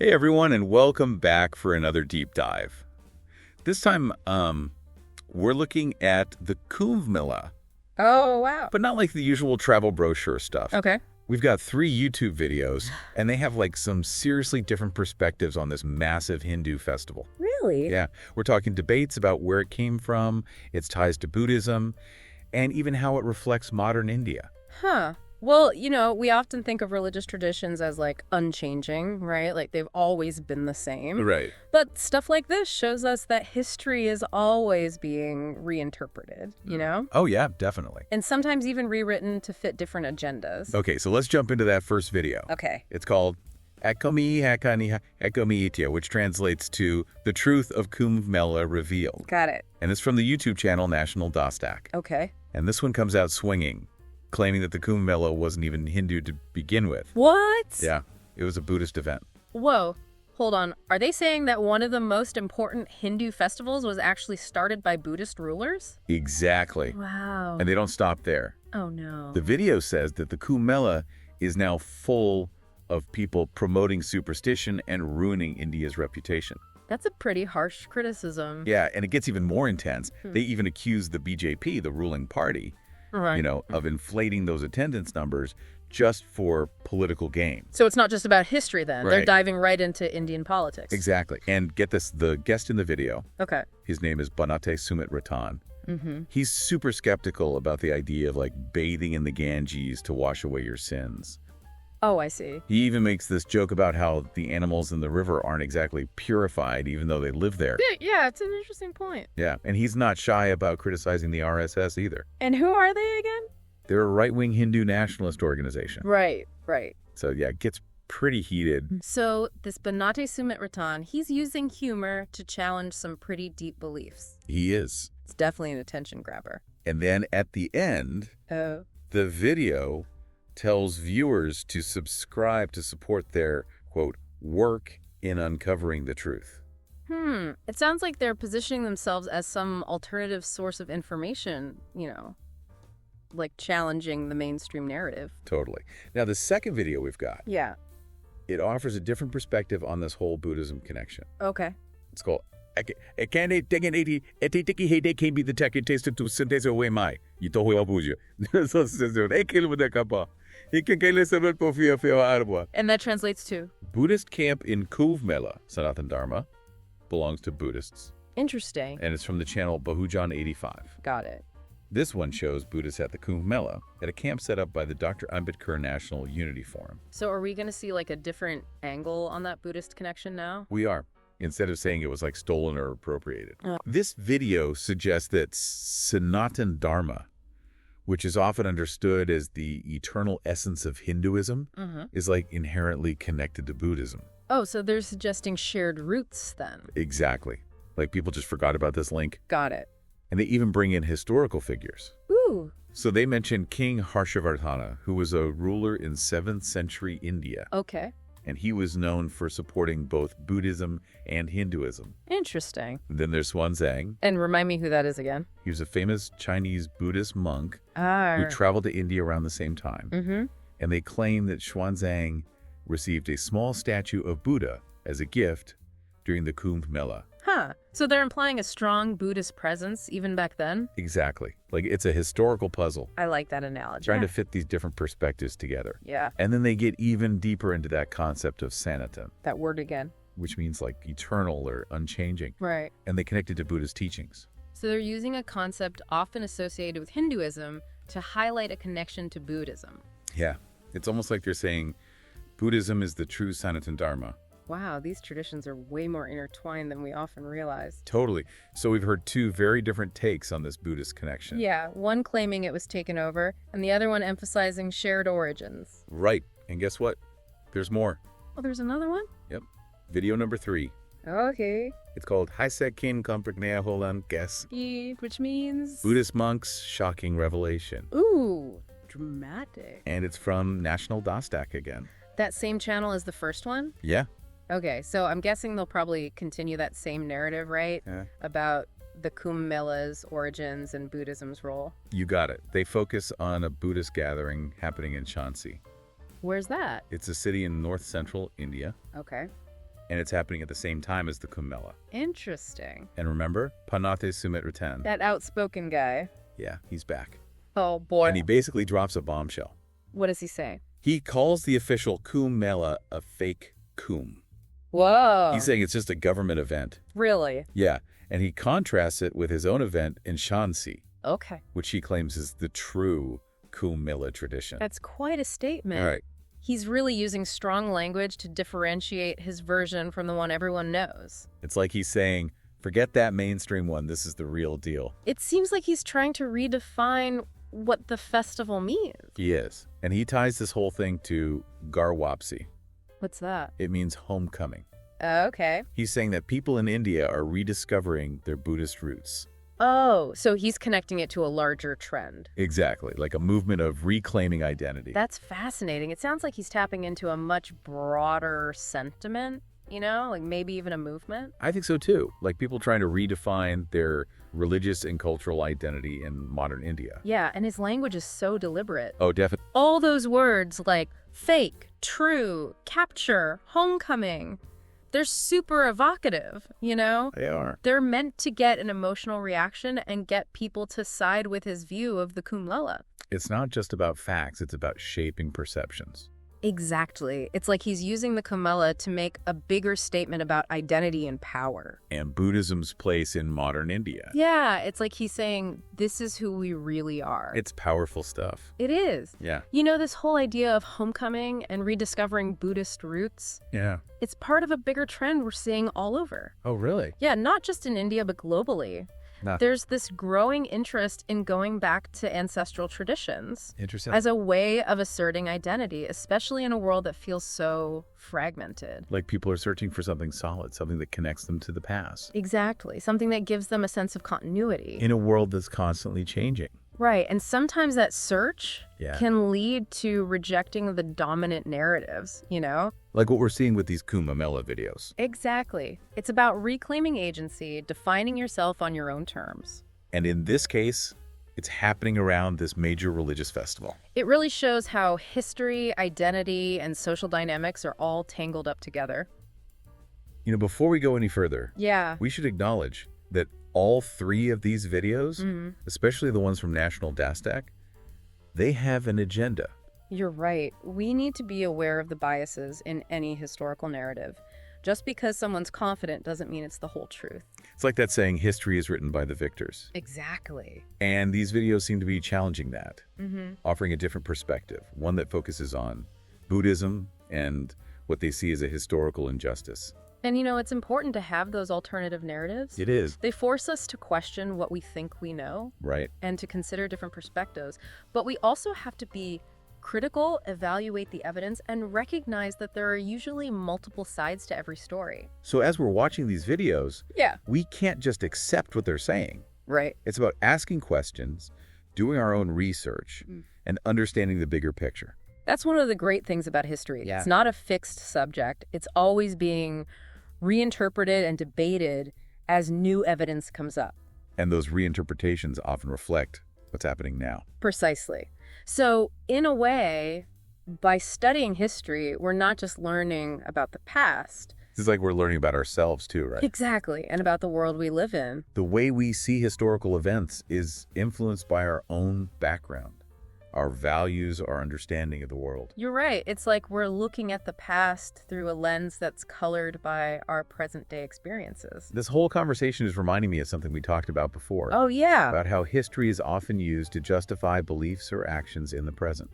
Hey everyone, and welcome back for another deep dive. This time, we're looking at the Kumbh Mela, Oh, wow. but not like the usual travel brochure stuff. Okay. We've got 3 YouTube videos, and they have like some seriously different perspectives on this massive Hindu festival. Really? Yeah, we're talking debates about where it came from, its ties to Buddhism, and even how it reflects modern India. Huh. Well, we often think of religious traditions as like unchanging, right? Like they've always been the same. Right. But stuff like this shows us that history is always being reinterpreted, you know? Oh yeah, definitely. And sometimes even rewritten to fit different agendas. Okay, so let's jump into that first video. Okay. It's called Ekomi Hakani Ekomi Itya, which translates to The Truth of Kumbh Mela Revealed. Got it. And it's from the YouTube channel National Dostak. Okay. And this one comes out swinging, claiming that the Kumbh Mela wasn't even Hindu to begin with. What? Yeah, it was a Buddhist event. Whoa. Hold on. Are they saying that one of the most important Hindu festivals was actually started by Buddhist rulers? Exactly. Wow. And they don't stop there. Oh, no. The video says that the Kumbh Mela is now full of people promoting superstition and ruining India's reputation. That's a pretty harsh criticism. Yeah, and it gets even more intense. They even accuse the BJP, the ruling party, Right. of inflating those attendance numbers just for political gain. So it's not just about history then. They're Right. diving right into Indian politics. Exactly. And get this, the guest in the video, Okay. his name is Banate Sumit Ratan. Mm-hmm. He's super skeptical about the idea of like bathing in the Ganges to wash away your sins. Oh, I see. He even makes this joke about how the animals in the river aren't exactly purified even though they live there. Yeah, it's an interesting point. Yeah, and he's not shy about criticizing the RSS either. And who are they again? They're a right-wing Hindu nationalist organization. Right. So yeah, it gets pretty heated. So this Banate Sumit Ratan, he's using humor to challenge some pretty deep beliefs. He is. It's definitely an attention grabber. And then at the end, Oh. the video tells viewers to subscribe to support their, quote, work in uncovering the truth. It sounds like they're positioning themselves as some alternative source of information, like challenging the mainstream narrative. Totally. Now, the second video we've got, Yeah. it offers a different perspective on this whole Buddhism connection. Okay. It's called And that translates to? Buddhist camp in Kumbh Mela, Sanatan Dharma, belongs to Buddhists. Interesting. And it's from the channel Bahujan 85. Got it. This one shows Buddhists at the Kumbh Mela at a camp set up by the Dr. Ambedkar National Unity Forum. So are we going to see like a different angle on that Buddhist connection now? We are, instead of saying it was like stolen or appropriated. Oh. This video suggests that Sanatan Dharma, which is often understood as the eternal essence of Hinduism, is like inherently connected to Buddhism. Oh, so they're suggesting shared roots then. Exactly. Like people just forgot about this link. Got it. And they even bring in historical figures. Ooh. So they mention King Harshavardhana, who was a ruler in 7th century India. Okay. And he was known for supporting both Buddhism and Hinduism. Interesting. Then there's Xuanzang. And remind me who that is again. He was a famous Chinese Buddhist monk Ah. who traveled to India around the same time. Mm-hmm. And they claim that Xuanzang received a small statue of Buddha as a gift during the Kumbh Mela. Huh. So they're implying a strong Buddhist presence even back then? Exactly. Like it's a historical puzzle, I like that analogy. trying to fit these different perspectives together. Yeah. And then they get even deeper into that concept of sanatan, That word again. which means like eternal or unchanging. Right. And they connect it to Buddhist teachings. So they're using a concept often associated with Hinduism to highlight a connection to Buddhism. Yeah. It's almost like they're saying Buddhism is the true Sanatan Dharma. Wow, these traditions are way more intertwined than we often realize. Totally. So we've heard 2 very different takes on this Buddhist connection. Yeah, one claiming it was taken over, and the other one emphasizing shared origins. Right. And guess what? There's more. Oh, there's another one? Yep. Video number 3. Okay. It's called Haisekin Kompragnea Holan Guess. Which means? Buddhist Monks Shocking Revelation. Ooh, dramatic. And it's from National Dostak again. That same channel as the first one? Yeah. Okay, so I'm guessing they'll probably continue that same narrative, right? Yeah. About the Kumbh Mela's origins and Buddhism's role. You got it. They focus on a Buddhist gathering happening in Jhansi. Where's that? It's a city in north-central India. Okay. and it's happening at the same time as the Kumbh Mela. Interesting. And remember, Panate Sumit Ratan. That outspoken guy. Yeah, he's back. Oh, boy. And he basically drops a bombshell. What does he say? He calls the official Kumbh Mela a fake Kumbh. Whoa. He's saying it's just a government event. Really? Yeah, and he contrasts it with his own event in Shanxi, Okay. which he claims is the true Kumbh Mela tradition. That's quite a statement. All right. He's really using strong language to differentiate his version from the one everyone knows. It's like he's saying, forget that mainstream one, this is the real deal. It seems like he's trying to redefine what the festival means. He is. And he ties this whole thing to Garwapsi. What's that? It means homecoming. Okay. He's saying that people in India are rediscovering their Buddhist roots. Oh, so he's connecting it to a larger trend. Exactly, like a movement of reclaiming identity. That's fascinating. It sounds like he's tapping into a much broader sentiment, like maybe even a movement. I think so too. Like people trying to redefine their religious and cultural identity in modern India. Yeah, and his language is so deliberate. Oh, definitely. All those words like fake, true, capture, homecoming, they're super evocative, They are. They're meant to get an emotional reaction and get people to side with his view of the Kumbh Mela. It's not just about facts, it's about shaping perceptions. Exactly. It's like he's using the Kumbh Mela to make a bigger statement about identity and power. And Buddhism's place in modern India. Yeah, it's like he's saying, this is who we really are. It's powerful stuff. It is. Yeah. This whole idea of homecoming and rediscovering Buddhist roots, Yeah. it's part of a bigger trend we're seeing all over. Oh, really? Yeah, not just in India, but globally. Nah. There's this growing interest in going back to ancestral traditions Interesting. as a way of asserting identity, especially in a world that feels so fragmented. Like people are searching for something solid, something that connects them to the past. Exactly. Something that gives them a sense of continuity. In a world that's constantly changing. Right. And sometimes that search Yeah. can lead to rejecting the dominant narratives, Like what we're seeing with these Kumbh Mela videos. Exactly. It's about reclaiming agency, defining yourself on your own terms. And in this case, it's happening around this major religious festival. It really shows how history, identity, and social dynamics are all tangled up together. Before we go any further, Yeah. we should acknowledge that all three of these videos, especially the ones from National Dastak, they have an agenda. You're right. We need to be aware of the biases in any historical narrative. Just because someone's confident doesn't mean it's the whole truth. It's like that saying, history is written by the victors. Exactly. And these videos seem to be challenging that, offering a different perspective, one that focuses on Buddhism and what they see as a historical injustice. And it's important to have those alternative narratives. It is. They force us to question what we think we know. Right. And to consider different perspectives. But we also have to be critical, evaluate the evidence, and recognize that there are usually multiple sides to every story. So as we're watching these videos, Yeah. we can't just accept what they're saying. Right. It's about asking questions, doing our own research, and understanding the bigger picture. That's one of the great things about history. Yeah. It's not a fixed subject. It's always being reinterpreted and debated as new evidence comes up. And those reinterpretations often reflect what's happening now. Precisely. So, in a way, by studying history, we're not just learning about the past. It's like we're learning about ourselves too, right? Exactly, and about the world we live in. The way we see historical events is influenced by our own background, our values, our understanding of the world. You're right. It's like we're looking at the past through a lens that's colored by our present-day experiences. This whole conversation is reminding me of something we talked about before. Oh, yeah. About how history is often used to justify beliefs or actions in the present.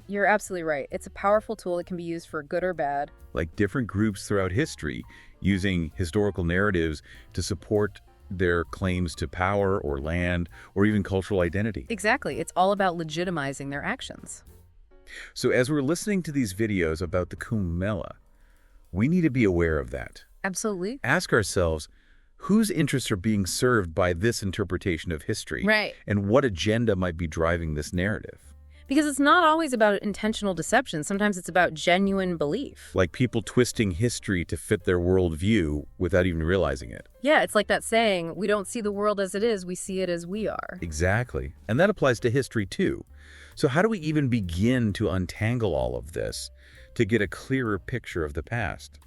You're absolutely right. It's a powerful tool that can be used for good or bad. Like different groups throughout history using historical narratives to support their claims to power or land or even cultural identity. Exactly. It's all about legitimizing their actions. So as we're listening to these videos about the Kumbh Mela, we need to be aware of that. Absolutely. Ask ourselves, whose interests are being served by this interpretation of history? Right. And what agenda might be driving this narrative? Because it's not always about intentional deception. Sometimes it's about genuine belief. Like people twisting history to fit their worldview without even realizing it. Yeah, it's like that saying, we don't see the world as it is, we see it as we are. Exactly. And that applies to history too. So how do we even begin to untangle all of this to get a clearer picture of the past?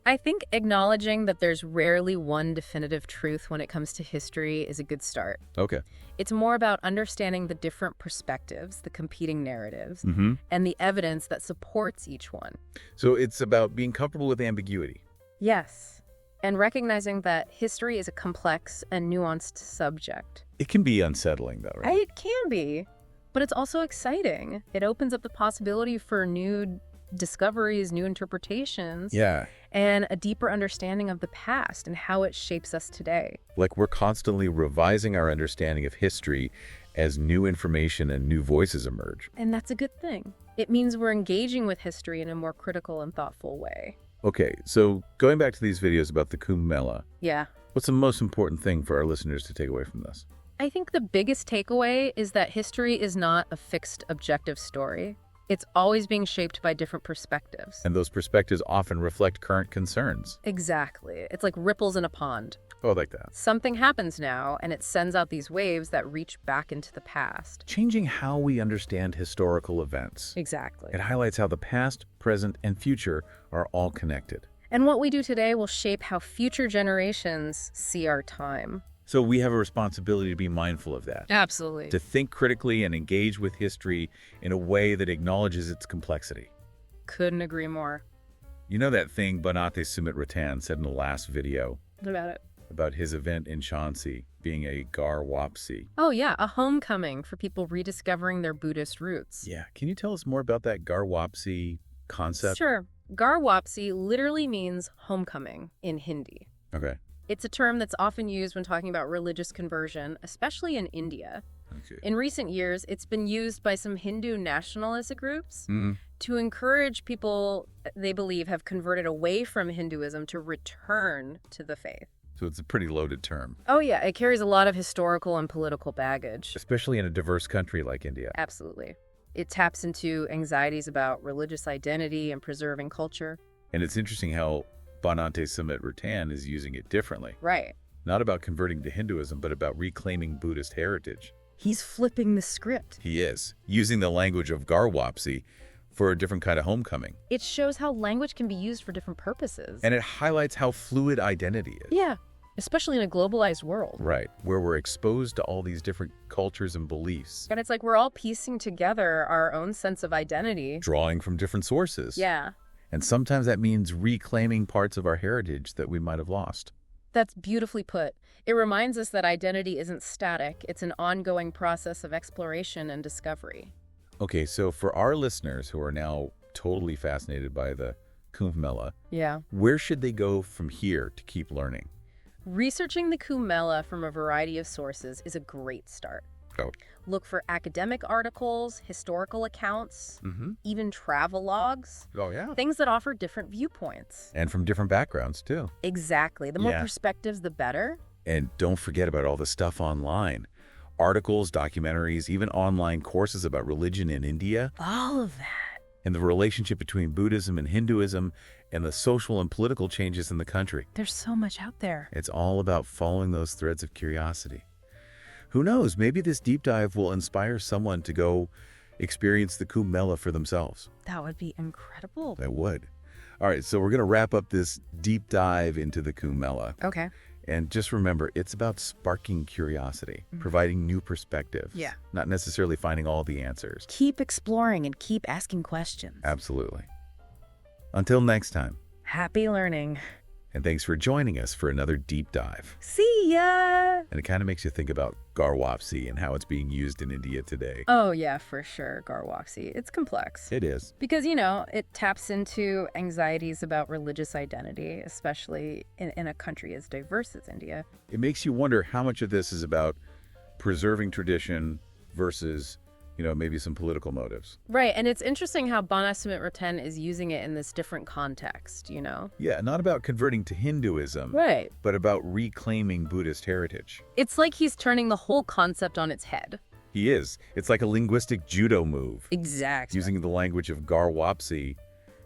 I think acknowledging that there's rarely one definitive truth when it comes to history is a good start. Okay. It's more about understanding the different perspectives, the competing narratives, Mm-hmm. and the evidence that supports each one. So it's about being comfortable with ambiguity. Yes, and recognizing that history is a complex and nuanced subject. It can be unsettling, though, right? It can be, but it's also exciting. It opens up the possibility for new discoveries, new interpretations, Yeah. and a deeper understanding of the past and how it shapes us today. Like we're constantly revising our understanding of history as new information and new voices emerge. And that's a good thing. It means we're engaging with history in a more critical and thoughtful way. Okay, so going back to these videos about the Kumbh Mela, Yeah. what's the most important thing for our listeners to take away from this? I think the biggest takeaway is that history is not a fixed, objective story. It's always being shaped by different perspectives. And those perspectives often reflect current concerns. Exactly. It's like ripples in a pond. Oh, I like that. Something happens now, and it sends out these waves that reach back into the past. Changing how we understand historical events. Exactly. It highlights how the past, present, and future are all connected. And what we do today will shape how future generations see our time. So we have a responsibility to be mindful of that. Absolutely. To think critically and engage with history in a way that acknowledges its complexity. Couldn't agree more. You know that thing Bhante Sumit Ratan said in the last video What about it? about his event in Shansi being a Gar Wapsi? Oh, yeah, a homecoming for people rediscovering their Buddhist roots. Yeah, can you tell us more about that Gar Wapsi concept? Sure. Gar Wapsi literally means homecoming in Hindi. Okay. It's a term that's often used when talking about religious conversion, especially in India. Okay. In recent years, it's been used by some Hindu nationalist groups Mm-hmm. to encourage people they believe have converted away from Hinduism to return to the faith. So it's a pretty loaded term, Oh, yeah, it carries a lot of historical and political baggage. especially in a diverse country like India. Absolutely. It taps into anxieties about religious identity and preserving culture. And it's interesting how Bhante Sumit Ratan is using it differently. Right. Not about converting to Hinduism, but about reclaiming Buddhist heritage. He's flipping the script. He is, using the language of Gar Wapsi for a different kind of homecoming. It shows how language can be used for different purposes. And it highlights how fluid identity is. Yeah, especially in a globalized world. Right, where we're exposed to all these different cultures and beliefs, And it's like we're all piecing together our own sense of identity. drawing from different sources. Yeah, And sometimes that means reclaiming parts of our heritage that we might have lost. that's beautifully put. It reminds us that identity isn't static. It's an ongoing process of exploration and discovery. Okay, so for our listeners who are now totally fascinated by the Kumbh Mela, Yeah. where should they go from here to keep learning? Researching the Kumbh Mela from a variety of sources is a great start. Oh. Look for academic articles, historical accounts, Mm-hmm. even travel logs, Oh, yeah. things that offer different viewpoints. And from different backgrounds, too. Exactly. The more Yeah. perspectives, the better. And don't forget about all the stuff online. Articles, documentaries, even online courses about religion in India, All of that. and the relationship between Buddhism and Hinduism, and the social and political changes in the country. There's so much out there. It's all about following those threads of curiosity. Who knows, maybe this deep dive will inspire someone to go experience the Kumbh Mela for themselves. That would be incredible. That would. All right, so we're going to wrap up this deep dive into the Kumbh Mela. Okay. And just remember, it's about sparking curiosity, providing new perspectives. Yeah. Not necessarily finding all the answers. Keep exploring and keep asking questions. Absolutely. Until next time, Happy learning. and thanks for joining us for another deep dive. See ya! And it kind of makes you think about Gar Wapsi and how it's being used in India today. Oh, yeah, for sure, Gar Wapsi. It's complex. It is. Because, it taps into anxieties about religious identity, especially in a country as diverse as India. It makes you wonder how much of this is about preserving tradition versus, maybe some political motives. Right, and it's interesting how Bhante Sumit Ratan is using it in this different context, Yeah, not about converting to Hinduism, Right. but about reclaiming Buddhist heritage. It's like he's turning the whole concept on its head. He is. It's like a linguistic judo move, Exactly. using the language of Gar Wapsi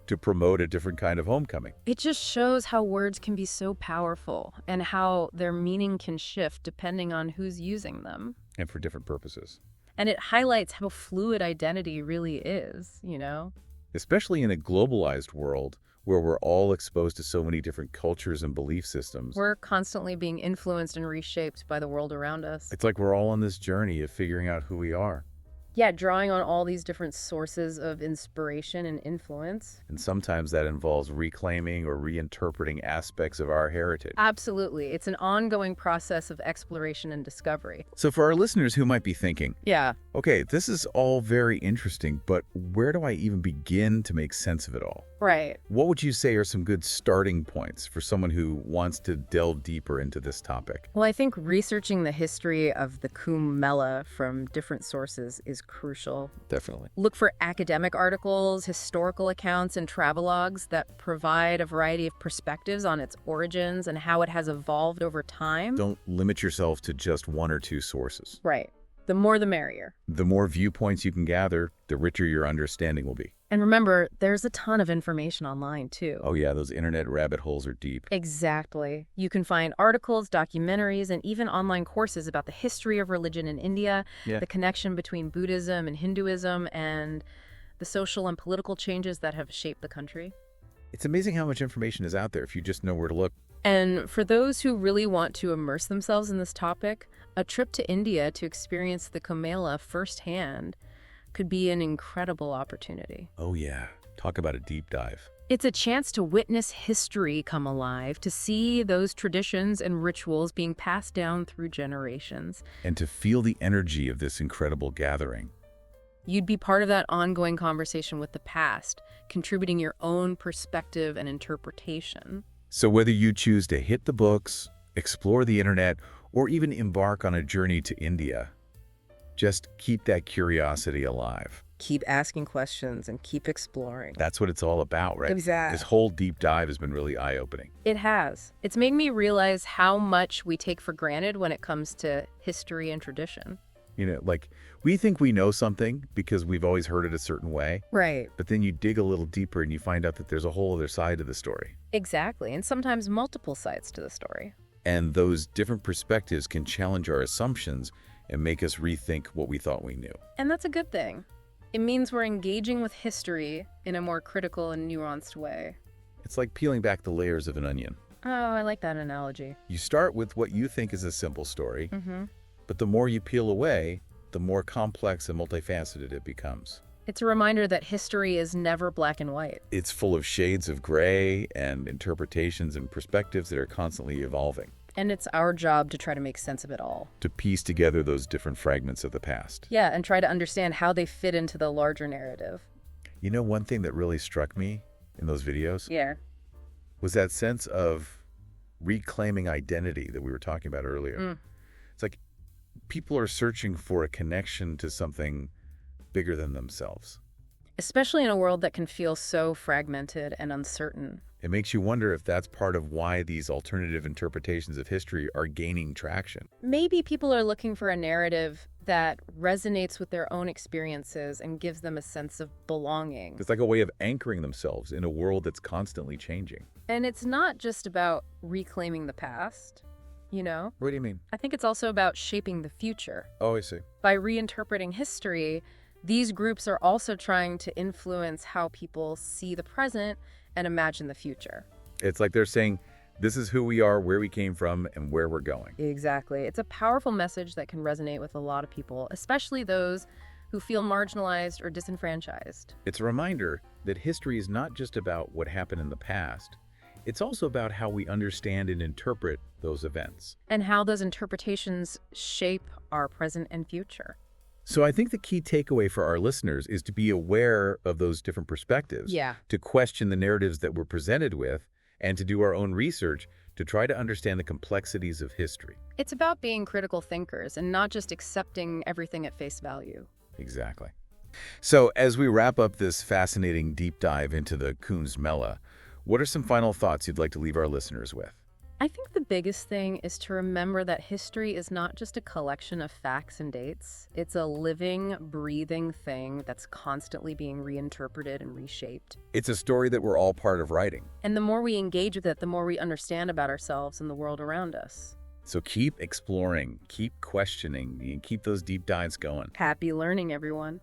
to promote a different kind of homecoming. It just shows how words can be so powerful and how their meaning can shift depending on who's using them. And for different purposes. And it highlights how fluid identity really is, Especially in a globalized world where we're all exposed to so many different cultures and belief systems. We're constantly being influenced and reshaped by the world around us. It's like we're all on this journey of figuring out who we are. Yeah, drawing on all these different sources of inspiration and influence. And sometimes that involves reclaiming or reinterpreting aspects of our heritage. Absolutely. It's an ongoing process of exploration and discovery. So for our listeners who might be thinking, Yeah. okay, this is all very interesting, but where do I even begin to make sense of it all? Right. What would you say are some good starting points for someone who wants to delve deeper into this topic? Well, I think researching the history of the Kumbh Mela from different sources is crucial. Definitely. Look for academic articles, historical accounts, and travelogues that provide a variety of perspectives on its origins and how it has evolved over time. Don't limit yourself to just one or two sources. Right. The more the merrier. The more viewpoints you can gather, the richer your understanding will be. And remember, there's a ton of information online, too. Oh yeah, those internet rabbit holes are deep. Exactly. You can find articles, documentaries, and even online courses about the history of religion in India, the connection between Buddhism and Hinduism, and the social and political changes that have shaped the country. It's amazing how much information is out there if you just know where to look. And for those who really want to immerse themselves in this topic, a trip to India to experience the Kumbh Mela firsthand could be an incredible opportunity. Oh yeah, talk about a deep dive. It's a chance to witness history come alive, to see those traditions and rituals being passed down through generations. And to feel the energy of this incredible gathering. You'd be part of that ongoing conversation with the past, contributing your own perspective and interpretation. So whether you choose to hit the books, explore the internet, or even embark on a journey to India, just keep that curiosity alive. Keep asking questions and keep exploring. That's what it's all about, right? Exactly. This whole deep dive has been really eye-opening. It has. It's made me realize how much we take for granted when it comes to history and tradition. You know, like, we think we know something because we've always heard it a certain way. Right. But then you dig a little deeper and you find out that there's a whole other side to the story. Exactly. And sometimes multiple sides to the story. And those different perspectives can challenge our assumptions and make us rethink what we thought we knew. And that's a good thing. It means we're engaging with history in a more critical and nuanced way. It's like peeling back the layers of an onion. Oh, I like that analogy. You start with what you think is a simple story, Mm-hmm. but the more you peel away, the more complex and multifaceted it becomes. It's a reminder that history is never black and white. It's full of shades of gray and interpretations and perspectives that are constantly evolving. And it's our job to try to make sense of it all. To piece together those different fragments of the past. Yeah, and try to understand how they fit into the larger narrative. You know, one thing that really struck me in those videos Yeah. was that sense of reclaiming identity that we were talking about earlier. Mm. It's like people are searching for a connection to something bigger than themselves. Especially in a world that can feel so fragmented and uncertain. It makes you wonder if that's part of why these alternative interpretations of history are gaining traction. Maybe people are looking for a narrative that resonates with their own experiences and gives them a sense of belonging. It's like a way of anchoring themselves in a world that's constantly changing. And it's not just about reclaiming the past, you know? What do you mean? I think it's also about shaping the future. Oh, I see. By reinterpreting history, these groups are also trying to influence how people see the present and imagine the future. It's like they're saying, this is who we are, where we came from, and where we're going. Exactly. It's a powerful message that can resonate with a lot of people, especially those who feel marginalized or disenfranchised. It's a reminder that history is not just about what happened in the past. It's also about how we understand and interpret those events. And how those interpretations shape our present and future. So I think the key takeaway for our listeners is to be aware of those different perspectives, Yeah. to question the narratives that we're presented with, and to do our own research to try to understand the complexities of history. It's about being critical thinkers and not just accepting everything at face value. Exactly. So as we wrap up this fascinating deep dive into the Kumbh Mela, what are some final thoughts you'd like to leave our listeners with? I think the biggest thing is to remember that history is not just a collection of facts and dates. It's a living, breathing thing that's constantly being reinterpreted and reshaped. It's a story that we're all part of writing. And the more we engage with it, the more we understand about ourselves and the world around us. So keep exploring, keep questioning, and keep those deep dives going. Happy learning, everyone.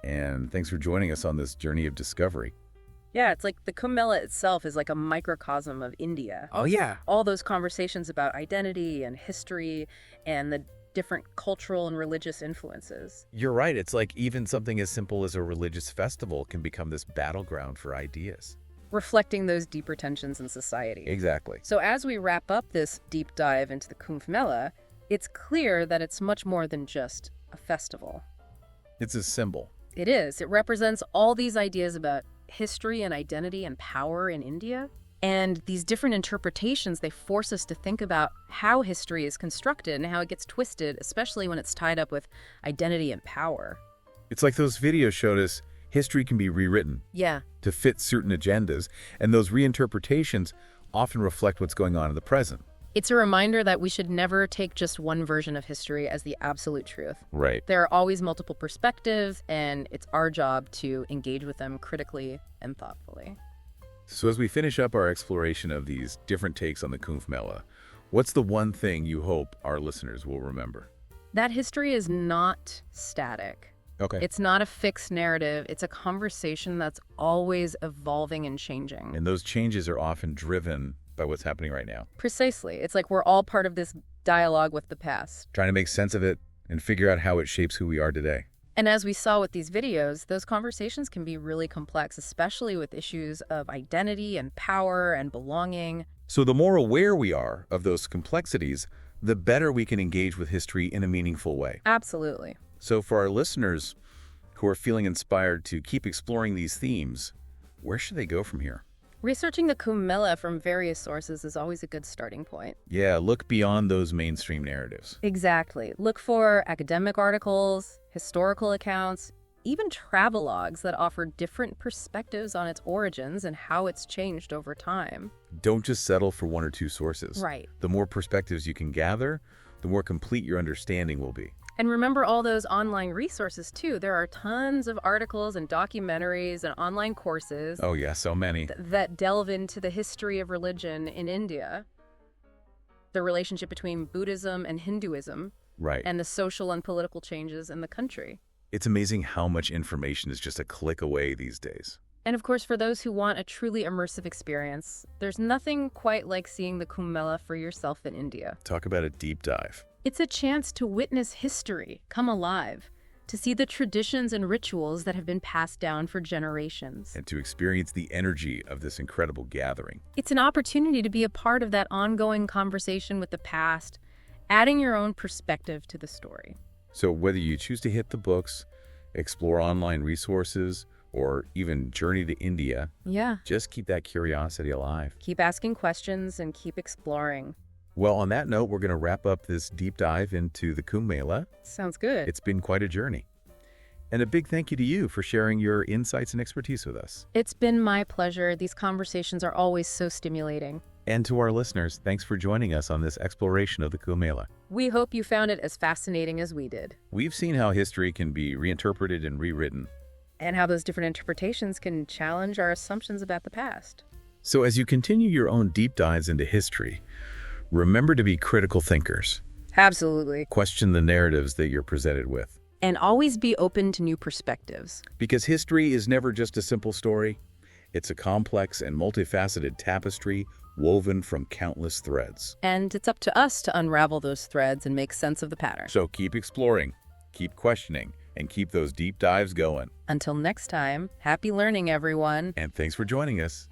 And thanks for joining us on this journey of discovery. Yeah, it's like the Kumbh Mela itself is like a microcosm of India. Oh, yeah. All those conversations about identity and history and the different cultural and religious influences. You're right. It's like even something as simple as a religious festival can become this battleground for ideas. Reflecting those deeper tensions in society. Exactly. So as we wrap up this deep dive into the Kumbh Mela, it's clear that it's much more than just a festival. It's a symbol. It is. It represents all these ideas about history and identity and power in India. And these different interpretations, they force us to think about how history is constructed and how it gets twisted, especially when it's tied up with identity and power. It's like those videos showed us history can be rewritten Yeah. to fit certain agendas, and those reinterpretations often reflect what's going on in the present. It's a reminder that we should never take just one version of history as the absolute truth. Right. There are always multiple perspectives, and it's our job to engage with them critically and thoughtfully. So as we finish up our exploration of these different takes on the Kumbh Mela, what's the one thing you hope our listeners will remember? That history is not static. Okay. It's not a fixed narrative. It's a conversation that's always evolving and changing. And those changes are often driven by what's happening right now. Precisely. It's like we're all part of this dialogue with the past. Trying to make sense of it and figure out how it shapes who we are today. And as we saw with these videos, those conversations can be really complex, especially with issues of identity and power and belonging. So the more aware we are of those complexities, the better we can engage with history in a meaningful way. Absolutely. So for our listeners who are feeling inspired to keep exploring these themes, where should they go from here? Researching the Kumbh Mela from various sources is always a good starting point. Yeah, look beyond those mainstream narratives. Exactly. Look for academic articles, historical accounts, even travelogues that offer different perspectives on its origins and how it's changed over time. Don't just settle for one or two sources. Right. The more perspectives you can gather, the more complete your understanding will be. And remember all those online resources too. There are tons of articles and documentaries and online courses Oh yeah, so many. that delve into the history of religion in India, the relationship between Buddhism and Hinduism, Right. and the social and political changes in the country. It's amazing how much information is just a click away these days. And of course, for those who want a truly immersive experience, there's nothing quite like seeing the Kumbh Mela for yourself in India. Talk about a deep dive. It's a chance to witness history come alive, to see the traditions and rituals that have been passed down for generations. And to experience the energy of this incredible gathering. It's an opportunity to be a part of that ongoing conversation with the past, adding your own perspective to the story. So whether you choose to hit the books, explore online resources, or even journey to India, Yeah. just keep that curiosity alive. Keep asking questions and keep exploring. Well, on that note, we're going to wrap up this deep dive into the Kumbh Mela. Sounds good. It's been quite a journey. And a big thank you to you for sharing your insights and expertise with us. It's been my pleasure. These conversations are always so stimulating. And to our listeners, thanks for joining us on this exploration of the Kumbh Mela. We hope you found it as fascinating as we did, We've seen how history can be reinterpreted and rewritten. and how those different interpretations can challenge our assumptions about the past. So as you continue your own deep dives into history, remember to be critical thinkers. Absolutely. Question the narratives that you're presented with. And always be open to new perspectives. Because history is never just a simple story. It's a complex and multifaceted tapestry woven from countless threads. And it's up to us to unravel those threads and make sense of the pattern. So keep exploring, keep questioning, and keep those deep dives going. Until next time, happy learning, everyone. And thanks for joining us.